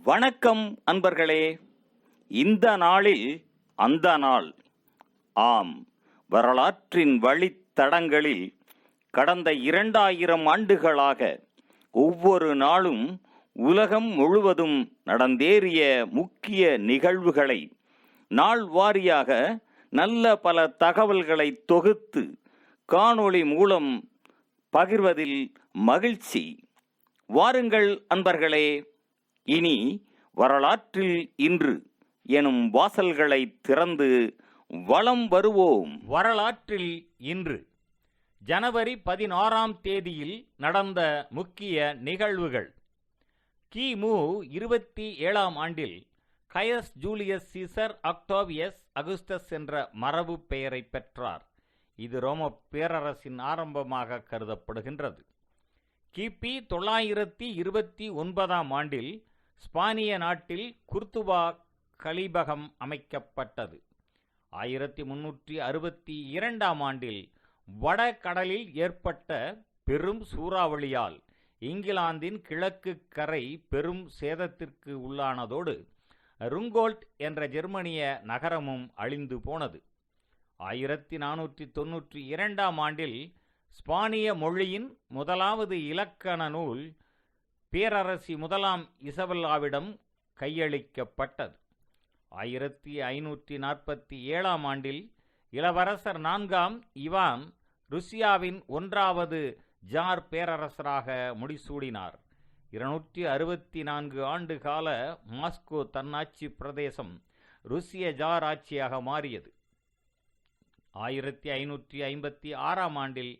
வணக்கம் அன்பர்களே. இந்த நாளில் அந்த நாள். ஆம், வரலாற்றின் வழித்தடங்களில் கடந்த 2000 ஆண்டுகளாக ஒவ்வொரு நாளும் உலகம் முழுவதும் நடந்தேறிய முக்கிய நிகழ்வுகளை நாள் வாரியாக நல்ல பல தகவல்களை தொகுத்து காணொளி மூலம் பகிர்வதில் மகிழ்ச்சி. வாருங்கள் அன்பர்களே, இனி வரலாற்றில் இன்று எனும் வாசல்களை திறந்து வலம் வருவோம். வரலாற்றில் இன்று ஜனவரி 16ஆம் தேதியில் நடந்த முக்கிய நிகழ்வுகள். கிமு 27ஆம் ஆண்டில் கயஸ் ஜூலியஸ் சீசர் அக்டோவியஸ் அகுஸ்டஸ் என்ற மரபு பெயரை பெற்றார். இது ரோம பேரரசின் ஆரம்பமாக கருதப்படுகின்றது. கிபி 929ஆம் ஆண்டில் ஸ்பானிய நாட்டில் குர்துபா கலீபகம் அமைக்கப்பட்டது. 1362ஆம் ஆண்டில் வடகடலில் ஏற்பட்ட பெரும் சூறாவளியால் இங்கிலாந்தின் கிழக்கு கரை பெரும் சேதத்திற்கு உள்ளானதோடு ருங்கோல்ட் என்ற ஜெர்மனிய நகரமும் அழிந்து போனது. 1492ஆம் ஆண்டில் ஸ்பானிய மொழியின் முதலாவது இலக்கண நூல் பேரரசி முதலாம் இசபெல்லாவிடம் கையளிக்கப்பட்டது. 1547ஆம் ஆண்டில் இளவரசர் 4ஆம் இவான் ருசியாவின் 1வது ஜார் பேரரசராக முடிசூடினார். 264 ஆண்டு கால மாஸ்கோ தன்னாட்சி பிரதேசம் ருசிய ஜார் ஆட்சியாக மாறியது. 1556ஆம் ஆண்டில்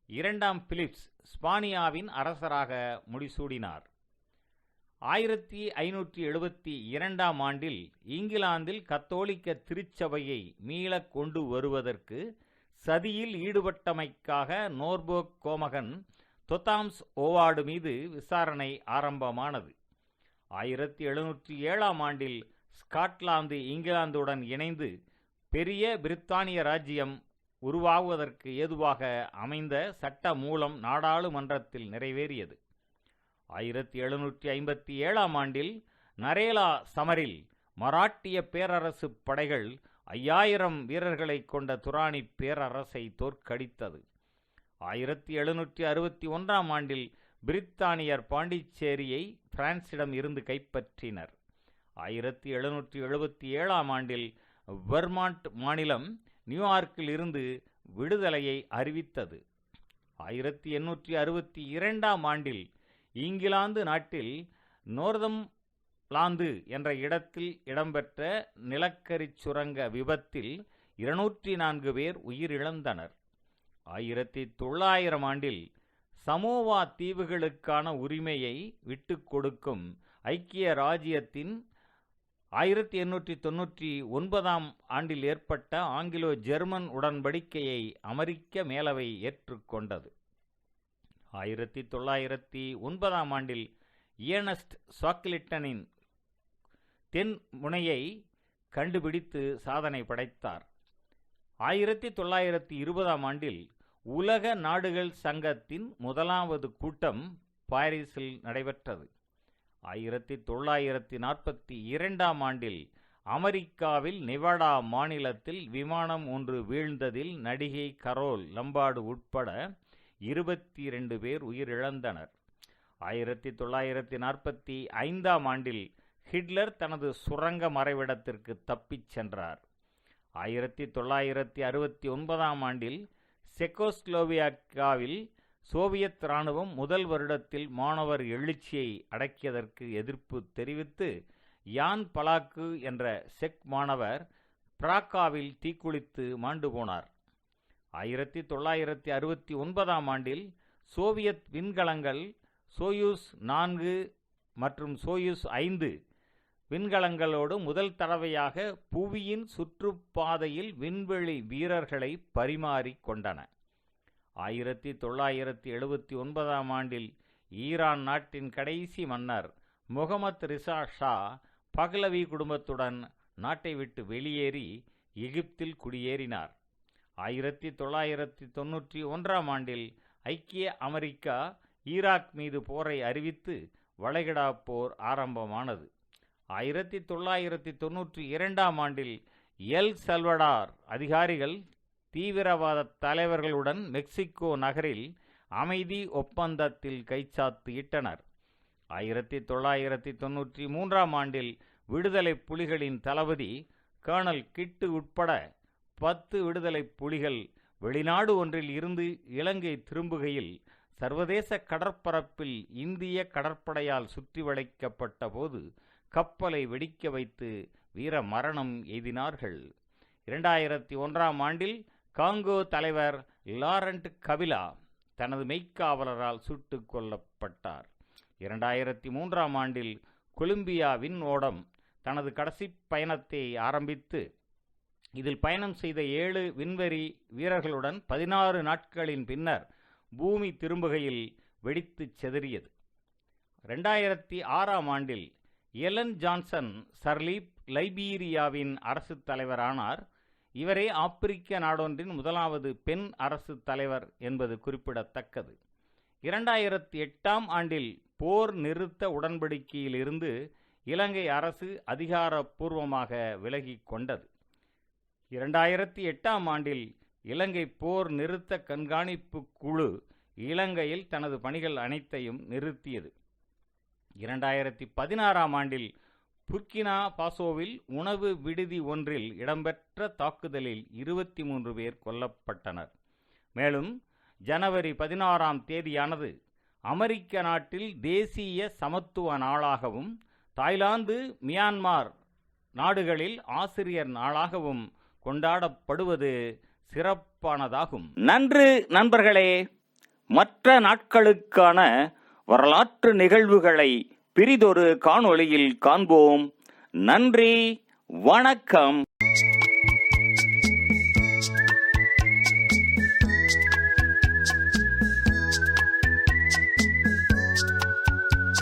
2ஆம் பிலிப்ஸ் ஸ்பானியாவின் அரசராக முடிசூடினார். 1572ஆம் ஆண்டில் இங்கிலாந்தில் கத்தோலிக்க திருச்சபையை மீள கொண்டு வருவதற்கு சதியில் ஈடுபட்டமைக்காக நோர்போக் கோமகன் தொத்தாம்ஸ் ஓவார்டு மீது விசாரணை ஆரம்பமானது. 1707ஆம் ஆண்டில் ஸ்காட்லாந்து இங்கிலாந்துடன் இணைந்து பெரிய பிரித்தானிய ராஜ்யம் உருவாகுவதற்கு ஏதுவாக அமைந்த சட்ட மூலம் நாடாளுமன்றத்தில் நிறைவேறியது. 1757ஆம் ஆண்டில் நரேலா சமரில் மராட்டிய பேரரசு படைகள் 5000 வீரர்களை கொண்ட துராணி பேரரசை தோற்கடித்தது. 1761ஆம் ஆண்டில் பிரித்தானியர் பாண்டிச்சேரியை பிரான்சிடம் இருந்து கைப்பற்றினர். 1777ஆம் ஆண்டில் வெர்மாண்ட் மாநிலம் நியூயார்க்கில் இருந்து விடுதலையை அறிவித்தது. 1862ஆம் ஆண்டில் இங்கிலாந்து நாட்டில் நோர்தம்லாந்து என்ற இடத்தில் இடம்பெற்ற நிலக்கரி சுரங்க விபத்தில் 204 பேர் உயிரிழந்தனர். 1900 ஆண்டில் சமோவா தீவுகளுக்கான உரிமையை விட்டுக் கொடுக்கும் ஐக்கிய ராஜ்யத்தின் 1899ஆம் ஆண்டில் ஏற்பட்ட ஆங்கிலோ ஜெர்மன் உடன்படிக்கையை அமெரிக்க மேலவை ஏற்றுக்கொண்டது. 1909ஆம் ஆண்டில் ஏர்னஸ்ட் ஷாக்கில்டனின் தென் முனையை கண்டுபிடித்து சாதனை படைத்தார். 1920ஆம் ஆண்டில் உலக நாடுகள் சங்கத்தின் முதலாவது கூட்டம் பாரிஸில் நடைபெற்றது. 1942ஆம் ஆண்டில் அமெரிக்காவில் நெவாடா மாநிலத்தில் விமானம் ஒன்று வீழ்ந்ததில் நடிகை கரோல் லம்பார்டு உட்பட 22 பேர் உயிரிழந்தனர். 1945ஆம் ஆண்டில் ஹிட்லர் தனது சுரங்க மறைவிடத்திற்கு தப்பிச் சென்றார். 1969ஆம் ஆண்டில் செக்கோஸ்லோவியாவில் சோவியத் இராணுவம் முதல் வருடத்தில் மாணவர் எழுச்சியை அடக்கியதற்கு எதிர்ப்பு தெரிவித்து யான் பலாக்கு என்ற செக் மாணவர் பிராக்காவில் தீக்குளித்து மாண்டு போனார். 1969ஆம் ஆண்டில் சோவியத் விண்கலங்கள் சோயூஸ் 4 மற்றும் சோயூஸ் 5 விண்கலங்களோடு முதல் தடவையாக புவியின் சுற்றுப்பாதையில் விண்வெளி வீரர்களை பரிமாறிக் கொண்டன. 1979ஆம் ஆண்டில் ஈரான் நாட்டின் கடைசி மன்னர் முகமது ரிசா ஷா பஹ்லவி குடும்பத்துடன் நாட்டை விட்டு வெளியேறி எகிப்தில் குடியேறினார். 1991ஆம் ஆண்டில் ஐக்கிய அமெரிக்கா ஈராக் மீது போரை அறிவித்து வளைகுடா போர் ஆரம்பமானது. 1992 ஆண்டில் எல் சல்வடார் அதிகாரிகள் தீவிரவாத தலைவர்களுடன் மெக்சிகோ நகரில் அமைதி ஒப்பந்தத்தில் கைச்சாத்து இட்டனர். 1993 ஆண்டில் விடுதலை புலிகளின் தளபதி கர்னல் கிட்டு உட்பட 10 விடுதலை புலிகள் வெளிநாடு ஒன்றில் இருந்து இலங்கை திரும்புகையில் சர்வதேச கடற்பரப்பில் இந்திய கடற்படையால் சுற்றி வளைக்கப்பட்ட போது கப்பலை வெடிக்க வைத்து வீர மரணம் எய்தினார்கள். 2001 ஆண்டில் காங்கோ தலைவர் லாரண்ட் கபிலா தனது மெய்க்காவலரால் சுட்டுக் கொல்லப்பட்டார். 2003 ஆண்டில் கொலம்பியா விண் ஓடம் தனது கடைசி பயணத்தை ஆரம்பித்து இதில் பயணம் செய்த 7 விண்வெளி வீரர்களுடன் 16 நாட்களின் பின்னர் பூமி திரும்புகையில் வெடித்து செதறியது. 2006 ஆண்டில் எலன் ஜான்சன் சர்லீப் லைபீரியாவின் அரசு தலைவரானார். இவரே ஆப்பிரிக்க நாடொன்றின் முதலாவது பெண் அரசு தலைவர் என்பது குறிப்பிடத்தக்கது. 2008 ஆண்டில் போர் நிறுத்த உடன்படிக்கையில் இருந்து இலங்கை அரசு அதிகாரப்பூர்வமாக விலகிக் கொண்டது. 2008 ஆண்டில் இலங்கை போர் நிறுத்த கண்காணிப்பு குழு இலங்கையில் தனது பணிகள் அனைத்தையும் நிறுத்தியது. 2016 ஆண்டில் புர்கினா பாசோவில் உணவு விடுதி ஒன்றில் இடம்பெற்ற தாக்குதலில் 23 பேர் கொல்லப்பட்டனர். மேலும் ஜனவரி 16 அமெரிக்க நாட்டில் தேசிய சமத்துவ நாளாகவும் தாய்லாந்து, மியான்மர் நாடுகளில் ஆசிரியர் நாளாகவும் கொண்டாடப்படுவது சிறப்பானதாகும். நன்று நண்பர்களே, மற்ற நாட்களுக்கான வரலாற்று நிகழ்வுகளை பிரிதொரு காணொளியில் காண்போம். நன்றி, வணக்கம்.